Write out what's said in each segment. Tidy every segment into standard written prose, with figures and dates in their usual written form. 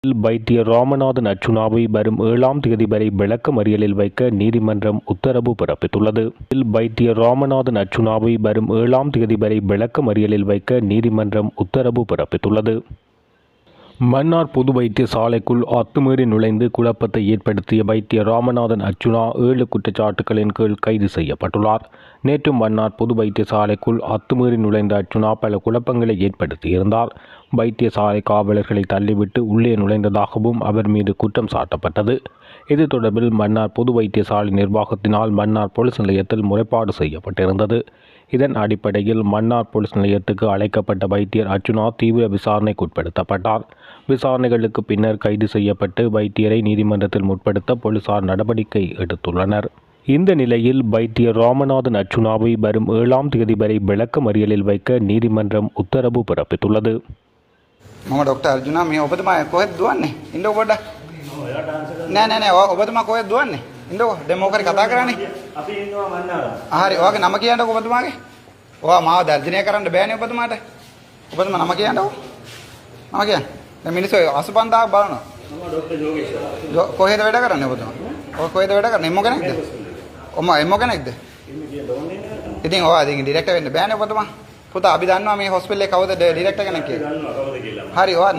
வைத்தியர் ராமநாதன் அர்ச்சுனாவை வரும் 7ஆம் தேதி வரை விளக்கமறியலில் வைக்க நீதிமன்றம் உத்தரவு பிறப்பித்துள்ளது. வைத்தியர் ராமநாதன் அர்ச்சுனாவை வரும் 7ஆம் தேதி வரை விளக்கமறியலில் வைக்க நீதிமன்றம் உத்தரவு பிறப்பித்துள்ளது. மன்னார் பொது வைத்தியசாலைக்குள் அத்துமீறி நுழைந்து குழப்பத்தை ஏற்படுத்திய வைத்தியர் ராமநாதன் அர்ச்சுனா 7 குற்றச்சாட்டுகளின் கீழ் கைது செய்யப்பட்டுள்ளார். நேற்று மன்னார் பொது வைத்தியசாலைக்குள் அத்துமீறி நுழைந்த அர்ச்சுனா பல குழப்பங்களை ஏற்படுத்தியிருந்தார். வைத்தியசாலை காவலர்களை தள்ளிவிட்டு உள்ளே நுழைந்ததாகவும் அவர் மீது குற்றம் சாட்டப்பட்டது. இது தொடர்பில் மன்னார் பொது வைத்தியசாலை நிர்வாகத்தினால் மன்னார் போலீஸ் நிலையத்தில் முறைப்பாடு செய்யப்பட்டிருந்தது. இதன் அடிப்படையில் மன்னார் போலீஸ் நிலையத்துக்கு அழைக்கப்பட்ட வைத்தியர் அர்ச்சுனா தீவிர விசாரணைக்கு உட்படுத்தப்பட்டார். விசாரணைகளுக்கு பின்னர் கைது செய்யப்பட்டு வைத்தியரை நீதிமன்றத்தில் முற்படுத்த போலீசார் நடவடிக்கை எடுத்துள்ளனர். இந்த நிலையில் வைத்தியர் ராமநாதன் அர்ச்சுனாவை வரும் 7ஆம் தேதி வரை விளக்கமறியலில் வைக்க நீதிமன்றம் உத்தரவு பிறப்பித்துள்ளது. මම ඩොක්ටර් අර්ජුනා මේ ඔබතුමා කොහෙද දුවන්නේ? ඉන්නකො පොඩ්ඩක්. නෑ ඔබතුමා කොහෙද දුවන්නේ? ඉන්නකො. දැන් මොකද කතා කරන්නේ? අපි ඉන්නවා මන්නාර. හරි ඔයාගේ නම කියන්නකො ඔබතුමාගේ. ඔයා මාව දර්ශනය කරන්න බෑනේ ඔබතුමාට. ඔබතුමා නම කියන්නකො. නම කියන්න. දැන් මිනිස්සු 85000ක් බලනවා. මම ඩොක්ටර් යෝගේෂ්. කොහෙද වැඩ කරන්නේ ඔබතුමා? ඔය කොහෙද වැඩ කරන්නේ? එම්මෝ කෙනෙක්ද? එම්මෝ කෙනෙක්ද? ඉතින් ඔයා ඉතින් ඩිරෙක්ටර් වෙන්න බෑනේ ඔබතුමා. පුතා අපි දන්නවා මේ හොස්පිටල් එකේ කවුද ඩිරෙක්ටර් කෙනෙක් කියලා. දන්නවා කවුද කියලා. හරි ඔයා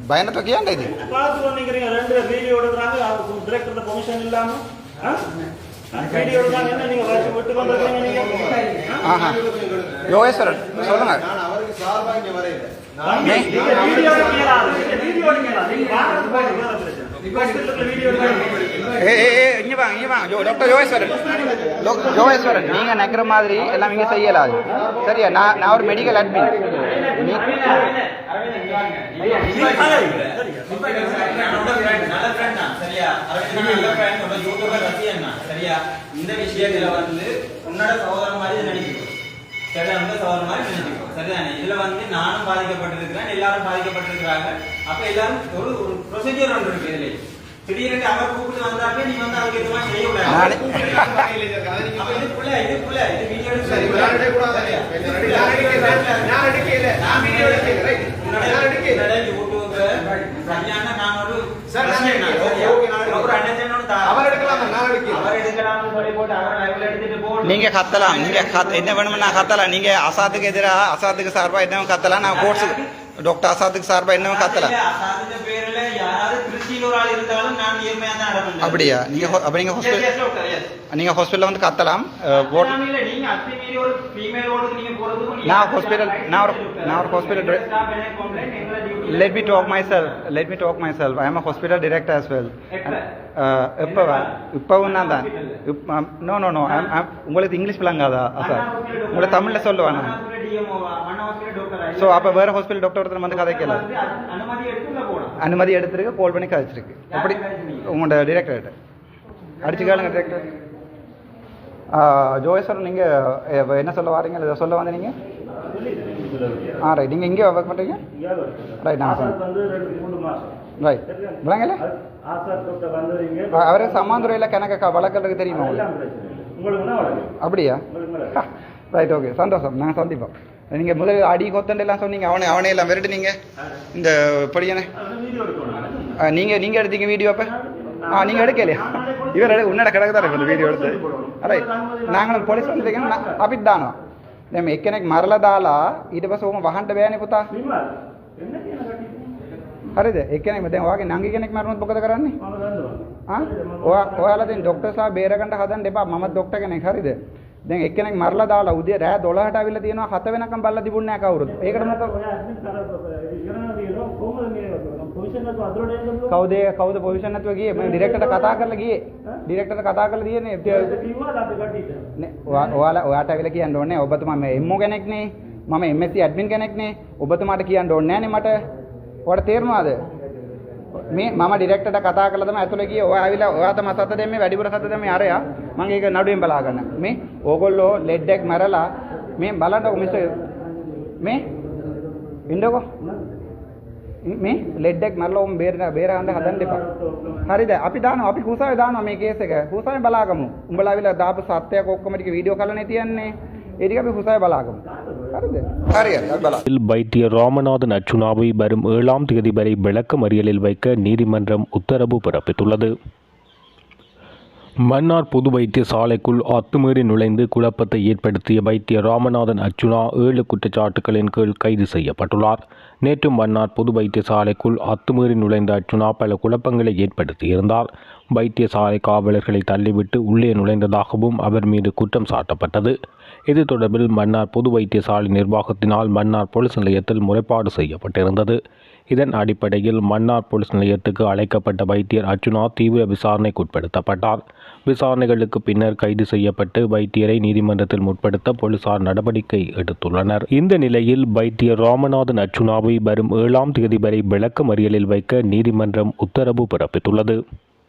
බය නැතුව කියන්න ඉතින්. பாத்துறோம் நீங்க ரெண்டு வீடியோ எடுக்கறாங்க டைரக்டர் பெர்மிஷன் இல்லாம வீடியோ எடுக்கறாங்க என்ன நீங்க வாட்ச் விட்டு வந்திருக்கீங்க நீங்க யோகேஸ்வரன் சொல்லுங்க. நான் அவருக்கு சார்பா இங்க வரையில வீடியோ எடுக்கலாம் வீடியோ எடுக்கலாம் நீங்க வாங்க பிரச்சனை ஹாஸ்பிடல்ல வீடியோ இங்க வாங்க டாக்டர் யோகேஸ்வரன் நீங்க நினைக்கிற மாதிரி எல்லாம் இங்க செய்யலாது. சரியா? நான் ஒரு மெடிக்கல் அட்மின். இந்த விஷயத்துல வந்து உன்னோட சகோதரன் மாதிரி நினைக்கிறோம். சரியா? உங்க சகோதரன் மாதிரி நினைக்கிறோம். சரிதானே? இதுல வந்து நானும் பாதிக்கப்பட்டிருக்கிறேன், எல்லாரும் பாதிக்கப்பட்டிருக்கிறாங்க. அப்ப எல்லாரும் ஒரு ப்ரொசீஜர் ஒன்று இருக்கு. இதுல திடீர்னு அவர் கூப்பிட்டு வந்தாப்பே நீ வந்து அவருக்கு எதுவும் செய்ய கூடாது. இது வீடியோ நீங்க கத்தலாம். நீங்க என்ன வேணும்னா கத்தலாம். நீங்க அசாத்துக்கு எதிராக அசாத்துக்கு சார்பா என்ன கத்தலாம். நான் கோர்ஸ் டாக்டர் அசாத்துக்கு சார்பா என்ன கத்தலாம். அப்படியா? நீங்க ஹாஸ்பிட்டல் வந்து கத்தலாம். நான் ஒரு hospital let me talk myself. I am a hospital director as well. இப்பவும் நான் தான். no உங்களுக்கு இங்கிலீஷ் விளங்காதா சார்? உங்களை தமிழ்ல சொல்லுவாங்க. ஸோ அப்போ வேற ஹாஸ்பிட்டல் டாக்டர் ஒருத்தர் வந்து கதைக்கல. அனுமதி எடுத்துருக்கு, கால் பண்ணி கதைச்சிருக்கு. அப்படி உங்களோட டிரெக்டர்கிட்ட அடிச்சு கேளுங்க. டிரெக்டர் ஜோகேஸ்வரன் நீங்கள் என்ன சொல்ல வாரீங்க? இதை சொல்ல வந்து நீங்கள் ரைட். நீங்கள் இங்கே ஒர்க் பண்ணுறீங்க? ரைட். நான் ரைட் விளங்கல. அவரே சமாந்துறையில் கணக்க வழக்கருக்கு தெரியுமா அப்படியா? ரைட் ஓகே சந்தோஷம். நாங்கள் சந்திப்போம். நீங்கள் முதல் அடி கொத்தண்டெல்லாம் சொன்னீங்க. அவனை எல்லாம் விரட்டுனீங்க இந்த படியானே. நீங்கள் எடுத்தீங்க வீடியோ. அப்போ நீங்கள் எடுக்கலையா? இவர் உன்னோட கிடக்கு தான் இந்த வீடியோ எடுத்து. ரைட். நாங்களும் போலீஸ் வந்துருக்கீங்க. අපිත් දානවා. දැන් මේ එක්කෙනෙක් මරලා දාලා ඊට පස්සේ ඔහොම වහන්න බෑනේ පුතා. හරිද? එක්කෙනෙක් දැන් ඔයාගේ නංගි කෙනෙක් මරනොත් මොකද කරන්නේ? ඔයාලා දැන් ડોක්ටර්ස්ලා බේරගන්න හදන්න එපා. මම ડોක්ටර් කෙනෙක්. හරිද? දැන් එක්කෙනෙක් මරලා දාලා උදේ රෑ 12ට ආවිල්ලා තියෙනවා. 7 වෙනකම් බල්ලා තිබුණේ නැහැ කවුරුත්. ඒකට මොකද? කවුද පොසිෂන් නැතුව ගියේ? මම ඩිරෙක්ටර්ට කතා කරලා ගියේ. ඩිරෙක්ටර්ට කතා කරලා තියෙන්නේ. ඔයාට ඇවිල්ලා කියන්න ඕනේ ඔබතුමා මේ එම්මෝ කෙනෙක් නේ. මම MSc ඇඩ්මින් කෙනෙක් නේ. ඔබතුමාට කියන්න ඕනේ නෑනේ මට. ඔයාලට තේරෙනවද? මේ මම ඩිරෙක්ටර්ට කතා කරලා තමයි ඇතුළේ ගියේ. ඔයා ඇවිල්ලා ඔයා තමයි සත්‍ය දෙන්නේ වැඩිපුර සත්‍ය දෙන්නේ අරයා. මම ඒක නඩුවෙන් බලා ගන්න. මේ ඕගොල්ලෝ ලෙඩ් එක මරලා මේ බලන්නකො මිස්ටර් මේ ඉන්නකො මේ ලෙඩ් එක මරලා උඹ බේරගන්න හදන්න එපා. හරිද? අපි දානවා. අපි කුසාවේ දානවා මේ කේස් එක. කුසාවේ බලාගමු. උඹලා ඇවිල්ලා දාපු සත්‍යයක් ඔක්කොම ටික වීඩියෝ කරලා නේ තියන්නේ. ඒ ටික අපි කුසාවේ බලාගමු. හරිද? හරි හරි බලන්න. வைத்தியர் ராமநாதன் அர்ச்சுனாவை வரும் 7ஆம் தேதி வரை விளக்கமறியலில் வைக்க நீதிமன்றம் உத்தரவு பிறப்பித்துள்ளது. மன்னார் பொது வைத்தியசாலைக்குள் அத்துமீறி நுழைந்து குழப்பத்தை ஏற்படுத்திய வைத்தியர் ராமநாதன் அர்ச்சுனா 7 குற்றச்சாட்டுகளின் கீழ் கைது செய்யப்பட்டுள்ளார். நேற்று மன்னார் பொது வைத்தியசாலைக்குள் அத்துமீறி நுழைந்த அர்ச்சுனா பல குழப்பங்களை ஏற்படுத்தியிருந்தார். வைத்தியசாலை காவலர்களை தள்ளிவிட்டு உள்ளே நுழைந்ததாகவும் அவர் மீது குற்றம் சாட்டப்பட்டது. இது தொடர்பில் மன்னார் பொது வைத்தியசாலை நிர்வாகத்தினால் மன்னார் போலீஸ் நிலையத்தில் முறைப்பாடு செய்யப்பட்டிருந்தது. இதன் அடிப்படையில் மன்னார் போலீஸ் நிலையத்துக்கு அழைக்கப்பட்ட வைத்தியர் அர்ச்சுனா தீவிர விசாரணைக்கு உட்படுத்தப்பட்டார். விசாரணைகளுக்கு பின்னர் கைது செய்யப்பட்டு வைத்தியரை நீதிமன்றத்தில் முற்படுத்த போலீசார் நடவடிக்கை எடுத்துள்ளனர். இந்த நிலையில் வைத்தியர் ராமநாதன் அர்ச்சுனாவை வரும் 7ஆம் தேதி வரை விளக்கமறியலில் வைக்க நீதிமன்றம் உத்தரவு பிறப்பித்துள்ளது.